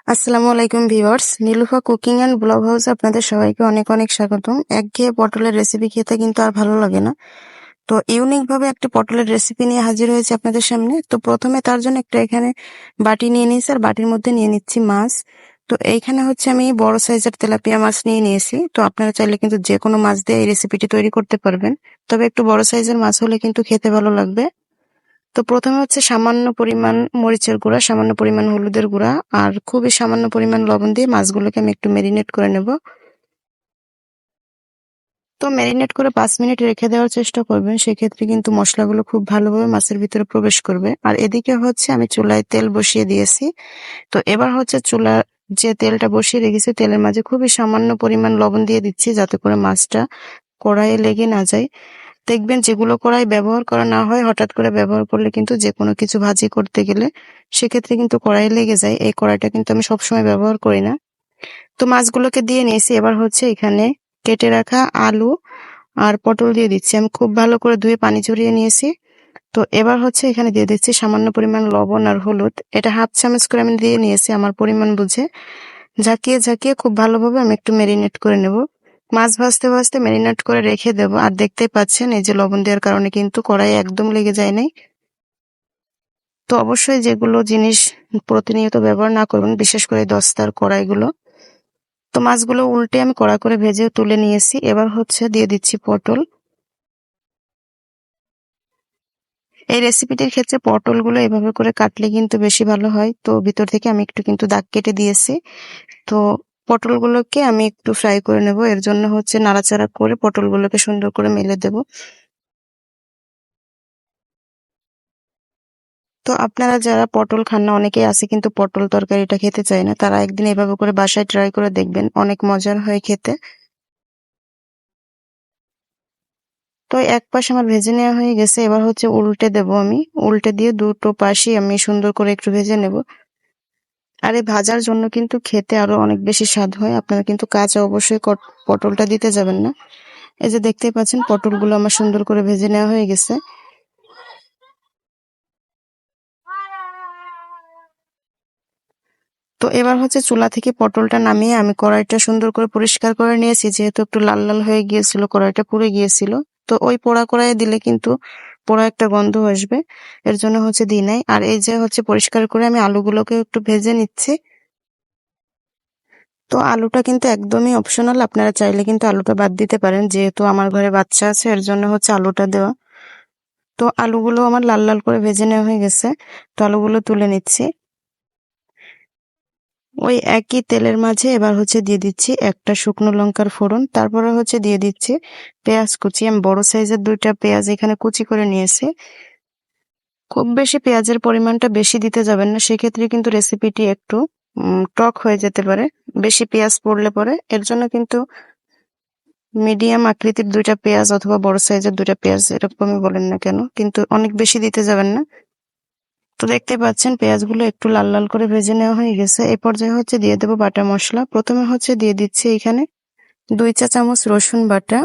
আসসালামু আলাইকুম viewers, Nilufa cooking and blog হাউসে আপনাদের সবাইকে অনেক অনেক স্বাগতম। একঘেয়ে পটলের রেসিপি খেতে কিন্তু আর ভালো লাগে না। তো ইউনিক ভাবে একটা পটলের রেসিপি নিয়ে হাজির হয়েছে আপনাদের সামনে। তো প্রথমে তার জন্য একটা এখানে বাটি নিয়ে নিয়েছি, আর বাটির মধ্যে নিয়ে নিচ্ছি মাছ। তো এইখানে হচ্ছে আমি বড় সাইজের তেলাপিয়া মাছ নিয়ে নিয়েছি। তো আপনারা চাইলে কিন্তু যে কোনো মাছ দিয়ে এই রেসিপিটি তৈরি করতে পারবেন, তবে একটু বড় সাইজের মাছ হলে কিন্তু খেতে ভালো লাগবে। তো প্রথমে হচ্ছে সামান্য পরিমাণ মরিচের গুঁড়া, সামান্য পরিমাণ হলুদের গুঁড়া আর খুবই সামান্য পরিমাণ লবণ দিয়ে মাছগুলোকে আমি একটু মেরিনেট করে নেব। তো মেরিনেট করে 5 মিনিট রেখে দেওয়ার চেষ্টা করবেন, সেক্ষেত্রে কিন্তু মশলাগুলো খুব ভালোভাবে মাছের ভিতরে প্রবেশ করবে। আর এদিকে হচ্ছে আমি চুলায় তেল বসিয়ে দিয়েছি। তো এবার হচ্ছে চুলা যে তেলটা বসিয়ে রেখেছি, তেলের মাঝে খুবই সামান্য পরিমাণ লবণ দিয়ে দিচ্ছি, যাতে করে মাছটা কড়াইয়ে লেগে না যায়। দেখবেন যেগুলো কড়াই ব্যবহার করা না হয়, হঠাৎ করে ব্যবহার করলে কিন্তু যে কোনো কিছু ভাজি করতে গেলে সেক্ষেত্রে কিন্তু কড়াই লেগে যায়। এই কড়াইটা কিন্তু আমি সবসময় ব্যবহার করি না। তো মাছগুলোকে দিয়ে নিয়েছি। এবার হচ্ছে এখানে কেটে রাখা আলু আর পটল দিয়ে দিচ্ছি। আমি খুব ভালো করে ধুয়ে পানি ঝরিয়ে নিয়েছি। তো এবার হচ্ছে এখানে দিয়ে দিচ্ছি সামান্য পরিমাণ লবণ আর হলুদ। এটা হাফ চামচ করে আমি দিয়ে নিয়েছি আমার পরিমাণ বুঝে। ঝাঁকিয়ে ঝাঁকিয়ে খুব ভালোভাবে আমি একটু মেরিনেট করে নেব। মাছ ভাজতে ভাজতে মেরিনেট করে রেখে দেব। আর দেখতেই পাচ্ছেন এই যে লবণ দেওয়ার কারণে কিন্তু কড়াইয়ে একদম লেগে যায় নাই। তো অবশ্যই যেগুলো জিনিস প্রতিনিয়ত ব্যবহার না করবেন, বিশেষ করে দস্তার কড়াইগুলো। তো মাছগুলো উল্টে আমি কড়া করে ভেজে তুলে নিয়েছি। এবার হচ্ছে দিয়ে দিচ্ছি পটল। এই রেসিপিটির ক্ষেত্রে পটলগুলো এভাবে করে কাটলে কিন্তু বেশি ভালো হয়। তো ভিতর থেকে আমি একটু কিন্তু দাগ কেটে দিয়েছি। তো পটলগুলোকে আমি একটু ফ্রাই করে নেব। এর জন্য হচ্ছে নাড়াচাড়া করে পটলগুলোকে সুন্দর করে মেলে দেব। তো আপনারা যারা পটল খান না, অনেকেই আছে কিন্তু পটল তরকারিটা খেতে চায় না, তারা একদিন এভাবে করে বাসায় ট্রাই করে দেখবেন, অনেক মজার হয় খেতে। তো এক পাশ আমার ভেজে নেওয়া হয়ে গেছে। এবার হচ্ছে উল্টে দেব আমি। উল্টে দিয়ে দুটো পাশই আমি সুন্দর করে একটু ভেজে নেব। আর এই ভাজার জন্য কিন্তু খেতে আরো অনেক বেশি স্বাদ হয়। আপনারা কিন্তু কাঁচা অবশ্যই পটলটা দিতে যাবেন না। এই যে দেখতেই পাচ্ছেন পটলগুলো আমার সুন্দর করে ভেজে নেওয়া হয়ে গেছে। তো এবার হচ্ছে চুলা থেকে পটলটা নামিয়ে আমি কড়াইটা সুন্দর করে পরিষ্কার করে নিয়েছি, যেহেতু একটু লাল লাল হয়ে গিয়েছিল, কড়াইটা পুড়ে গিয়েছিল। তো ওই পোড়া কড়াইয়ে দিলে কিন্তু পোড়া একটা গন্ধ আসবে, এর জন্য হচ্ছে দিই নাই। আর এই যে হচ্ছে পরিষ্কার করে আমি আলুগুলোকে একটু ভেজে নিচ্ছি। তো আলুটা কিন্তু একদমই অপশনাল, আপনারা চাইলে কিন্তু আলুটা বাদ দিতে পারেন, যেহেতু আমার ঘরে বাচ্চা আছে এর জন্য হচ্ছে আলুটা দেওয়া। তো আলুগুলো আমার লাল লাল করে ভেজে নেওয়া হয়ে গেছে। তো আলুগুলো তুলে নিচ্ছি। ওই একই তেলের মাঝে এবার হচ্ছে দিয়ে দিচ্ছি একটা শুকনো লঙ্কার ফোড়ন। তারপরে হচ্ছে দিয়ে দিচ্ছি পেঁয়াজ কুচি। আমি বড় সাইজের 2টা পেঁয়াজ এখানে কুচি করে নিয়েছি। খুব বেশি পেঁয়াজের পরিমাণটা বেশি দিতে যাবেন না, সেক্ষেত্রে কিন্তু রেসিপিটি একটু টক হয়ে যেতে পারে বেশি পেঁয়াজ পড়লে পরে। এর জন্য কিন্তু মিডিয়াম আকৃতির 2টা পেঁয়াজ অথবা বড় সাইজের 2টা পেঁয়াজ, এরকমই বলেন না কেন, কিন্তু অনেক বেশি দিতে যাবেন না। তো দেখতে পাচ্ছেন পেঁয়াজগুলো একটু লাল লাল করে ভেজে নেওয়া হয়ে গেছে। এই পর্যায়ে হচ্ছে দিয়ে দেবো বাটা মশলা। প্রথমে হচ্ছে দিয়ে দিচ্ছি এখানে 2 চা চামচ রসুন বাটা,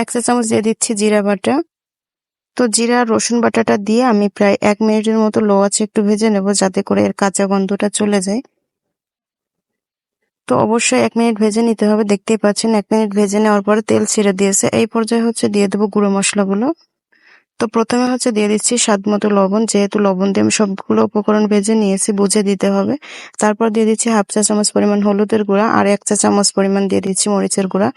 1 চা চামচ দিয়ে দিচ্ছি জিরা বাটা। তো জিরা আর রসুন বাটাটা দিয়ে আমি প্রায় 1 মিনিটের মতো লো আঁচে একটু ভেজে নেব, যাতে করে এর কাঁচা গন্ধটা চলে যায়। তো অবশ্যই 1 মিনিট ভেজে নিতে হবে। দেখতেই পাচ্ছেন 1 মিনিট ভেজে নেওয়ার পরে তেল ছেড়ে দিয়েছে। এই পর্যায়ে হচ্ছে দিয়ে দেবো গুঁড়ো মশলাগুলো। তো প্রথমে হচ্ছে দিয়ে দিচ্ছি স্বাদ মতো লবণ, যেহেতু লবণ দিয়ে আমি সবগুলো উপকরণ ভেজে নিয়েছি, বুঝে দিতে হবে। তারপর দিয়ে দিচ্ছি হাফ চা চামচ পরিমাণ হলুদের গুঁড়া, আর 1 চা চামচ পরিমাণ দিয়ে দিচ্ছি মরিচের গুঁড়া।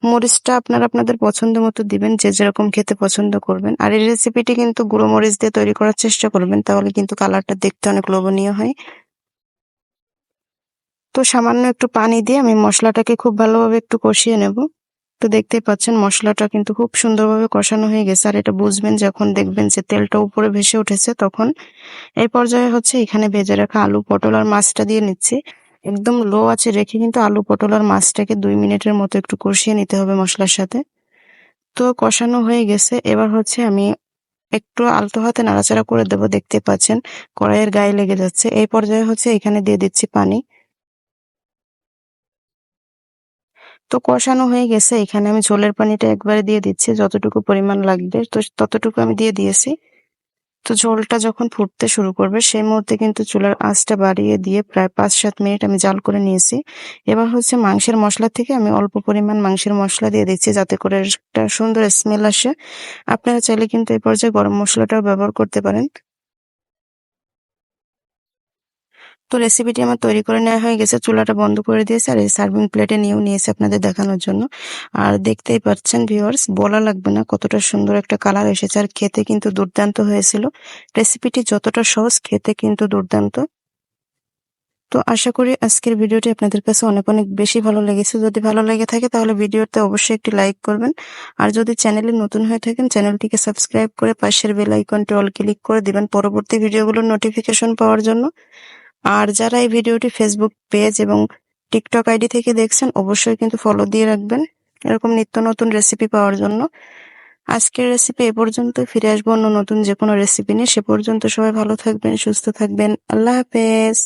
মরিচটা আপনারা আপনাদের পছন্দ মতো দিবেন, যে যেরকম খেতে পছন্দ করবেন। আর এই রেসিপিটি কিন্তু গুঁড়ো মরিচ দিয়ে তৈরি করার চেষ্টা করবেন, তাহলে কিন্তু কালারটা দেখতে অনেক লোভনীয় হয়। তো সামান্য একটু পানি দিয়ে আমি মশলাটাকে খুব ভালোভাবে একটু কষিয়ে নেব। তো দেখতেই পাচ্ছেন মশলাটা কিন্তু খুব সুন্দরভাবে কষানো হয়ে গেছে। আর এটা বুঝবেন যখন দেখবেন যে তেলটা উপরে ভেসে উঠেছে তখন। এই পর্যায়ে হচ্ছে এখানে ভেজে রাখা আলু, পটল আর মাছটা দিয়ে নিচ্ছি। একদম লো আঁচে রেখে কিন্তু আলু, পটল আর মাছটাকে 2 মিনিটের মতো একটু কষিয়ে নিতে হবে মশলার সাথে। তো কষানো হয়ে গেছে। এবার হচ্ছে আমি একটু আলতো হাতে নাড়াচাড়া করে দেবো। দেখতে পাচ্ছেন কড়াইয়ের গায়ে লেগে যাচ্ছে। এই পর্যায়ে হচ্ছে এখানে দিয়ে দিচ্ছি পানি। তো কষানো হয়ে গেছে। এখানে আমি ঝোলের পানিটা একবারে দিয়ে দিচ্ছি, যতটুকু পরিমাণ লাগবে তো ততটুকু আমি দিয়ে দিয়েছি। তো ঝোলটা যখন ফুটতে শুরু করবে সেই মুহূর্তে কিন্তু চুলার আঁচটা বাড়িয়ে দিয়ে প্রায় 5-7 মিনিট আমি জাল করে নিয়েছি। এবার হচ্ছে মাংসের মশলা থেকে আমি অল্প পরিমাণ মাংসের মশলা দিয়ে দিচ্ছি যাতে করে একটা সুন্দর স্মেল আসে। আপনারা চাইলে কিন্তু এই পর্যায়ে গরম মশলাটাও ব্যবহার করতে পারেন। তো রেসিপিটি আমার তৈরি করে নেওয়া হয়ে গেছে, চুলাটা বন্ধ করে দিয়েছি আর এই সার্ভিং প্লেটে নিয়েও নিয়েছি আপনাদের দেখানোর জন্য। আর দেখতেই পাচ্ছেন ভিউয়ার্স, বলা লাগবে না কতটা সুন্দর একটা কালার এসেছে আর খেতে কিন্তু দুর্দান্ত হয়েছিল। রেসিপিটি যতটা সহজ খেতে কিন্তু দুর্দান্ত। তো আশা করি আজকের ভিডিওটি আপনাদের কাছে অনেক অনেক বেশি ভালো লেগেছে। যদি ভালো লেগে থাকে তাহলে ভিডিওতে অবশ্যই একটি লাইক করবেন। আর যদি চ্যানেলে নতুন হয়ে থাকেন চ্যানেলটিকে সাবস্ক্রাইব করে পাশের বেল আইকনটি অল ক্লিক করে দিবেন পরবর্তী ভিডিওগুলোর নোটিফিকেশন পাওয়ার জন্য। আর যারা এই ভিডিওটি ফেসবুক পেজ এবং টিকটক আইডি থেকে দেখছেন অবশ্যই কিন্তু ফলো দিয়ে রাখবেন এরকম নিত্য নতুন রেসিপি পাওয়ার জন্য। আজকের রেসিপি এ পর্যন্ত, ফিরে আসবো অন্য নতুন যে কোনো রেসিপি নিয়ে। সে পর্যন্ত সবাই ভালো থাকবেন, সুস্থ থাকবেন। আল্লাহ হাফেজ।